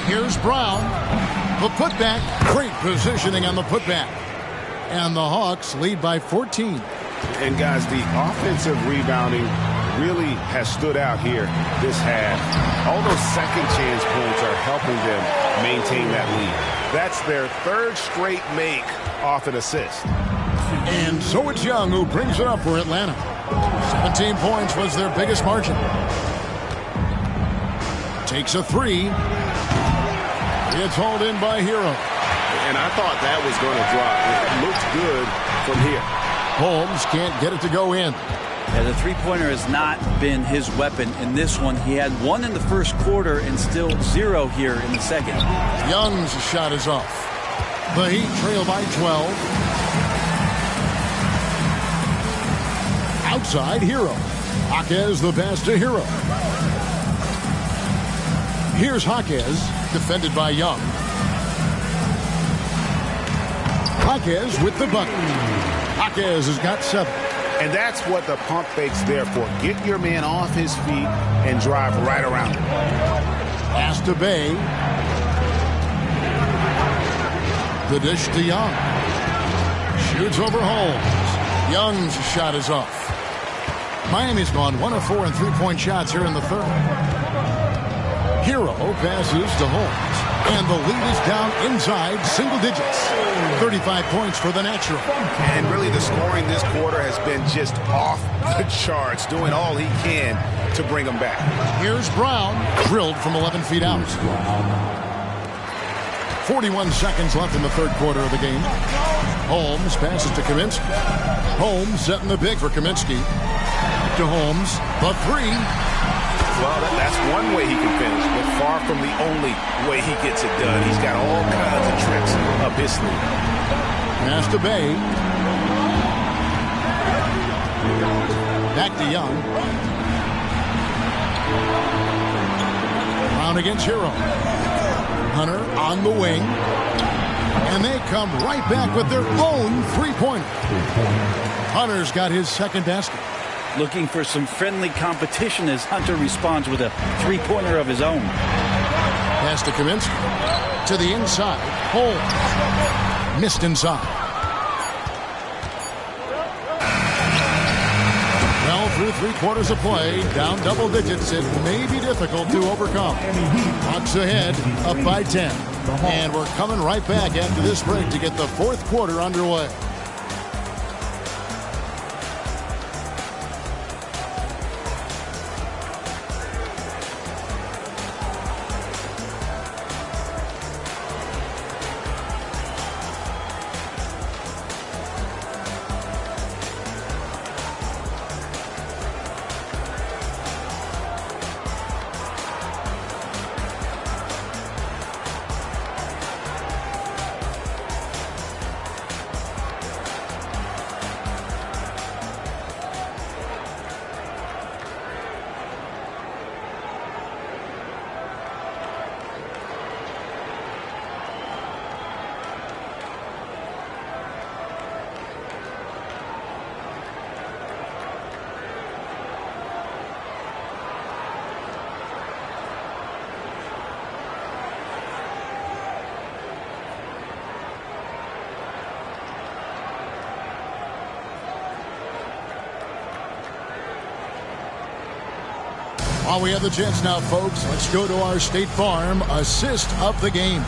Here's Brown. The putback. Great positioning on the putback. And the Hawks lead by 14. And guys, the offensive rebounding really has stood out here this half. All those second chance points are helping them maintain that lead. That's their third straight make off an assist. And so it's Young who brings it up for Atlanta. 17 points was their biggest margin. Takes a three. It's hauled in by Hero. And I thought that was going to drop. It looked good from here. Holmes can't get it to go in. Yeah, the three-pointer has not been his weapon in this one. He had one in the first quarter and still 0 here in the second. Young's shot is off. The Heat trail by 12. Outside, Hero. Jaquez the pass to Hero. Here's Jaquez, defended by Young. Jaquez with the bucket. Jaquez has got 7. And that's what the pump fake's there for. Get your man off his feet and drive right around him. Pass to Bay. The dish to Young. Shoots over Holmes. Young's shot is off. Miami's gone 1 of 4 in three-point shots here in the third. Hero passes to Holmes. And the lead is down inside single digits. 35 points for the natural. And really the scoring this quarter has been just off the charts, doing all he can to bring them back. Here's Brown, drilled from 11 feet out. 41 seconds left in the third quarter of the game. Holmes passes to Kaminsky. Holmes setting the big for Kaminsky. To Holmes, the three. Well, that's one way he can finish, but far from the only way he gets it done. He's got all kinds of tricks up his sleeve. Pass to Bay. Back to Young. Brown against Hero. Hunter on the wing. And they come right back with their own three-pointer. Hunter's got his second basket. Looking for some friendly competition as Hunter responds with a three-pointer of his own. Pass to Kaminsky. To the inside. Holmes. Missed inside. Well, through 3 quarters of play, down double digits, it may be difficult to overcome. Bucks ahead, up by 10. And we're coming right back after this break to get the fourth quarter underway. While we have the chance now, folks, let's go to our State Farm assist of the game.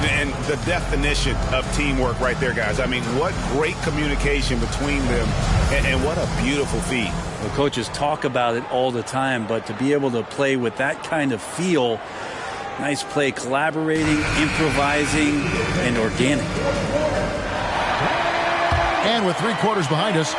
And the definition of teamwork right there, guys. I mean, what great communication between them, and what a beautiful feat. Well, coaches talk about it all the time, but to be able to play with that kind of feel, nice play, collaborating, improvising, and organic. And with 3 quarters behind us,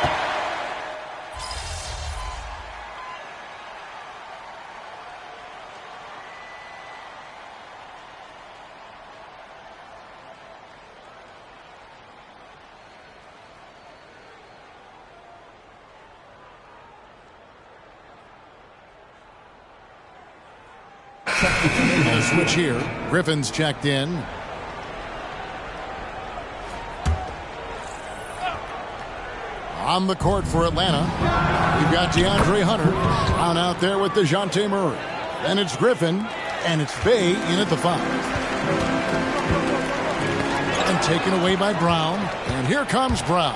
a switch here. Griffin's checked in. On the court for Atlanta, we've got DeAndre Hunter down out there with DeJounte Murray. Then it's Griffin, and it's Bay in at the 5. And taken away by Brown. And here comes Brown,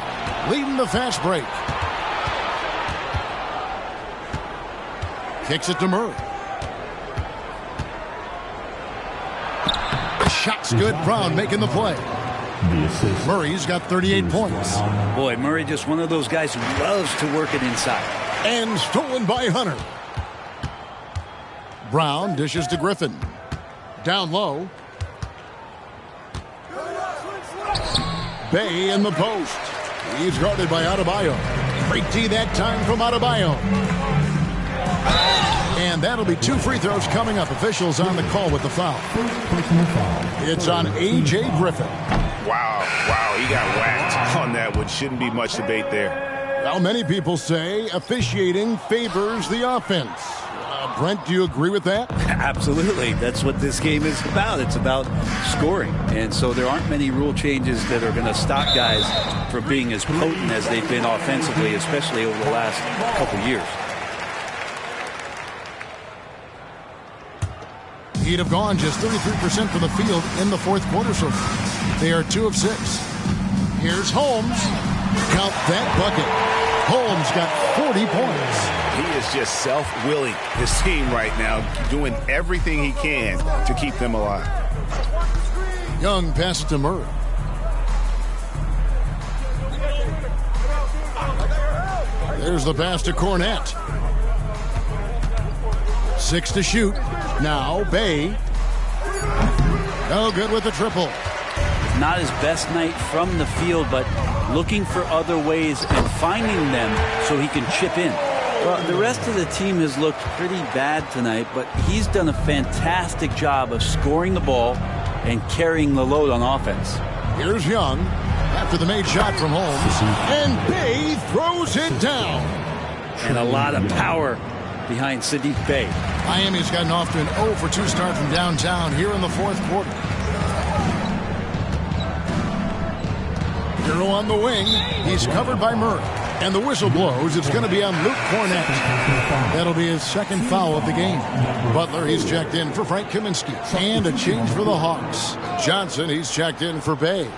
leading the fast break. Kicks it to Murray. The shot's good. Brown making the play. Murray's got 38 points. Boy, Murray just one of those guys who loves to work it inside. And stolen by Hunter. Brown dishes to Griffin. Down low. Bay in the post. He's guarded by Adebayo. Great D that time from Adebayo. And that'll be 2 free throws coming up. Officials on the call with the foul. It's on A.J. Griffin. Wow, he got whacked on that one. Shouldn't be much debate there. Well, many people say officiating favors the offense. Brent, do you agree with that? Absolutely. That's what this game is about. It's about scoring. And so there aren't many rule changes that are going to stop guys from being as potent as they've been offensively, especially over the last couple years. He'd have gone just 33% from the field in the fourth quarter so far. They are 2 of 6. Here's Holmes. Count that bucket. Holmes got 40 points. He is just self-willing, his team right now, doing everything he can to keep them alive. Young passes to Murray. There's the pass to Cornette. 6 to shoot. Now Bay. No good with the triple. Not his best night from the field, but looking for other ways and finding them so he can chip in. Well, the rest of the team has looked pretty bad tonight, but he's done a fantastic job of scoring the ball and carrying the load on offense. Here's Young after the made shot from Holmes, and Bay throws it down. And a lot of power behind Saddiq Bey. Miami's gotten off to an 0 for 2 start from downtown here in the fourth quarter. Hero on the wing. He's covered by Murray. And the whistle blows. It's going to be on Luke Cornette. That'll be his second foul of the game. Butler, he's checked in for Frank Kaminsky. And a change for the Hawks. Johnson, he's checked in for Bay.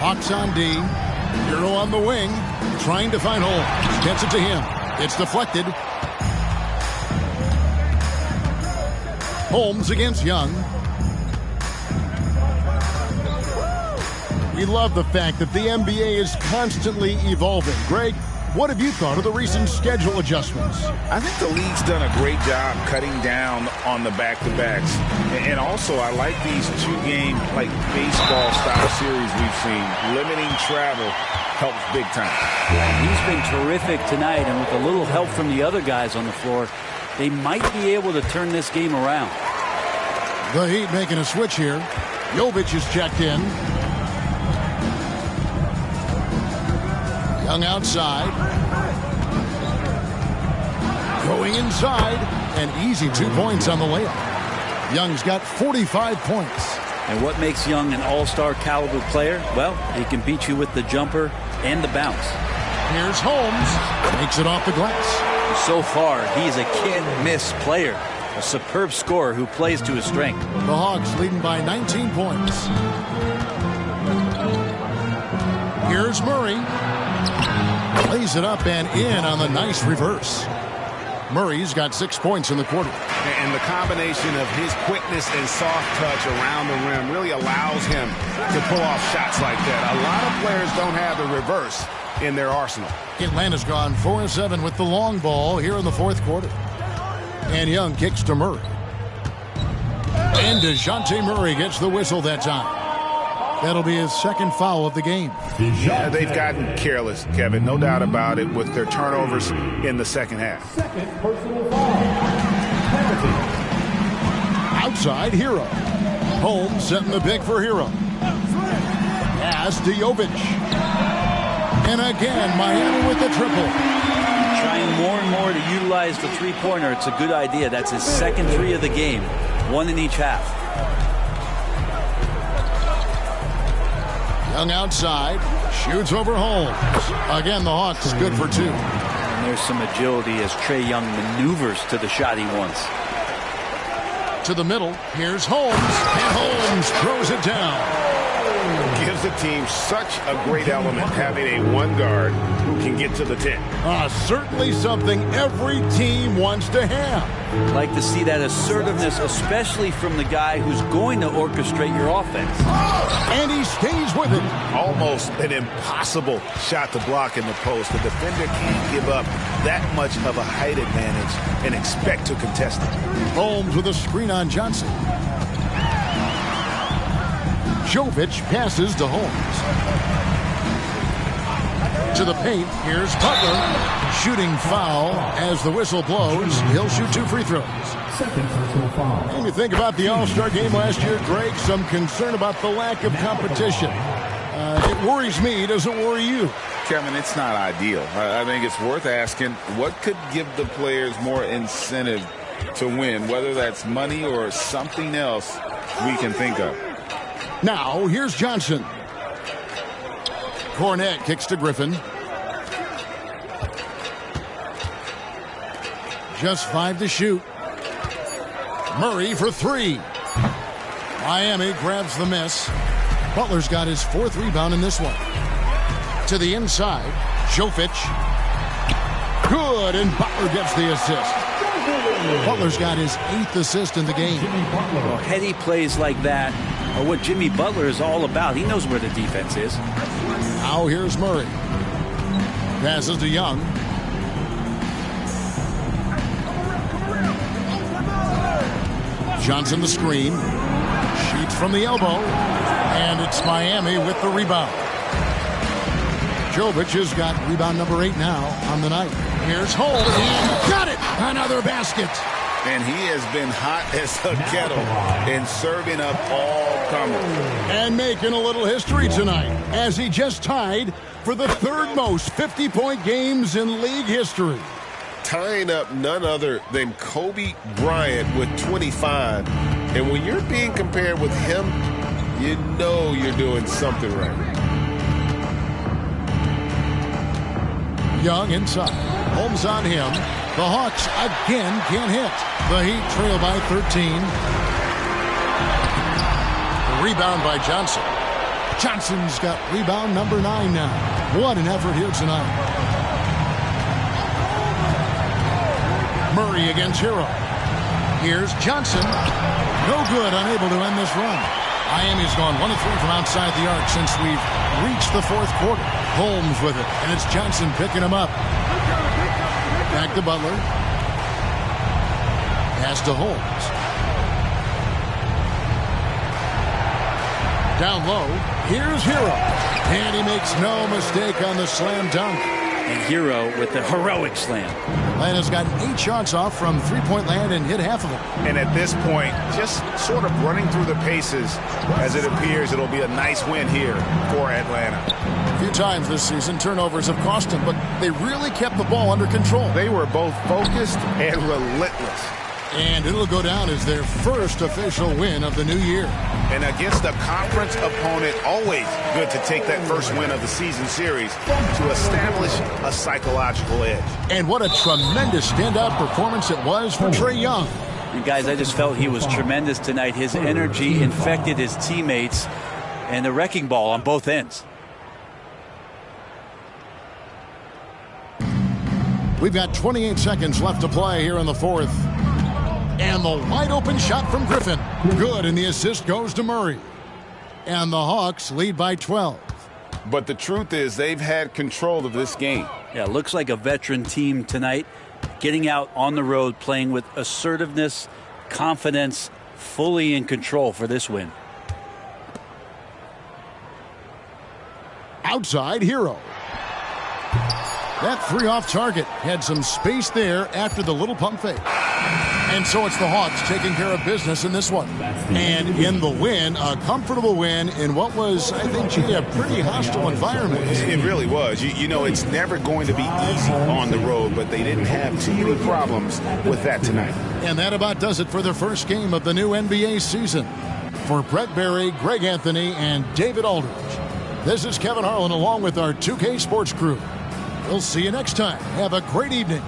Hawks on D. Hero on the wing. Trying to find Holmes. Gets it to him. It's deflected. Holmes against Young. We love the fact that the NBA is constantly evolving. Greg, what have you thought of the recent schedule adjustments? I think the league's done a great job cutting down on the back-to-backs. And also, I like these 2-game, like baseball-style series we've seen. Limiting travel helps big time. He's been terrific tonight, and with a little help from the other guys on the floor, they might be able to turn this game around. The Heat making a switch here. Jovic is checked in. Young outside. Going inside. An easy 2 points on the layup. Young's got 45 points. And what makes Young an all-star caliber player? Well, he can beat you with the jumper and the bounce. Here's Holmes. Makes it off the glass. So far, he's a can't-miss player. A superb scorer who plays to his strength. The Hawks leading by 19 points. Here's Murray. Plays it up and in on the nice reverse. Murray's got 6 points in the quarter. And the combination of his quickness and soft touch around the rim really allows him to pull off shots like that. A lot of players don't have the reverse in their arsenal. Atlanta's gone 4-7 with the long ball here in the fourth quarter. And Young kicks to Murray. And DeJounte Murray gets the whistle that time. That'll be his second foul of the game. Yeah, they've gotten careless, Kevin, no doubt about it, with their turnovers in the second half. Second personal foul. Penalty. Outside, Hero. Holmes setting the pick for Hero. Pass to Jovic. And again, Miami with the triple. Trying more and more to utilize the three-pointer. It's a good idea. That's his second 3 of the game. 1 in each half. Young outside, shoots over Holmes. Again, the Hawks good for 2. And there's some agility as Trae Young maneuvers to the shot he wants. To the middle, here's Holmes, and Holmes throws it down. Gives the team such a great element having a one guard who can get to the 10. Certainly something every team wants to have. Like to see that assertiveness, especially from the guy who's going to orchestrate your offense. And he stays with it. Almost an impossible shot to block in the post. The defender can't give up that much of a height advantage and expect to contest it. Holmes with a screen on Johnson. Jovic passes to Holmes. To the paint, here's Butler. Shooting foul as the whistle blows. He'll shoot 2 free throws. When you think about the All-Star game last year, Greg, some concern about the lack of competition. It worries me. Does it worry you? Kevin, it's not ideal. I think it's worth asking what could give the players more incentive to win, whether that's money or something else we can think of. Now, here's Johnson. Cornette kicks to Griffin. Just 5 to shoot. Murray for 3. Miami grabs the miss. Butler's got his 4th rebound in this one. To the inside, Jovic. Good, and Butler gets the assist. Butler's got his 8th assist in the game. Well, heady plays like that are what Jimmy Butler is all about. He knows where the defense is. Now here's Murray. Passes to Young. Johnson the screen. Shoots from the elbow. And it's Miami with the rebound. Jovic has got rebound number 8 now on the night. Here's Holmes. And got it! Another basket. And he has been hot as a kettle in serving up all comers. And making a little history tonight as he just tied for the 3rd most 50-point games in league history. Tying up none other than Kobe Bryant with 25. And when you're being compared with him, you know you're doing something right. Young inside. Holmes on him. The Hawks again can't hit. The Heat trail by 13. The rebound by Johnson. Johnson's got rebound number 9 now. What an effort here tonight. Murray against Hero. Here's Johnson. No good, unable to end this run. Miami's gone 1 of 3 from outside the arc since we've reached the 4th quarter. Holmes with it, and it's Johnson picking him up. Back to Butler. Pass to Holmes. Down low, here's Hero. And he makes no mistake on the slam dunk. And Hero with the heroic slam. Atlanta's got 8 shots off from three-point land and hit half of them. And at this point, just sort of running through the paces as it appears it'll be a nice win here for Atlanta. A few times this season, turnovers have cost them, but they really kept the ball under control. They were both focused and relentless. And it'll go down as their first official win of the new year. And against a conference opponent, always good to take that first win of the season series to establish a psychological edge. And what a tremendous standout performance it was for Trae Young. And guys, I just felt he was tremendous tonight. His energy infected his teammates and the wrecking ball on both ends. We've got 28 seconds left to play here in the 4th. And the wide open shot from Griffin. Good, and the assist goes to Murray. And the Hawks lead by 12. But the truth is they've had control of this game. Yeah, looks like a veteran team tonight. Getting out on the road, playing with assertiveness, confidence, fully in control for this win. Outside, Hero. That 3 off target had some space there after the little pump fake. And so it's the Hawks taking care of business in this one. And in the win, a comfortable win in what was, I think, G, a pretty hostile environment. It really was. You know, it's never going to be easy on the road, but they didn't have too many problems with that tonight. And that about does it for the first game of the new NBA season. For Brett Berry, Greg Anthony, and David Aldridge, this is Kevin Harlan along with our 2K Sports crew. We'll see you next time. Have a great evening.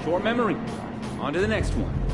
Short memory. On to the next one.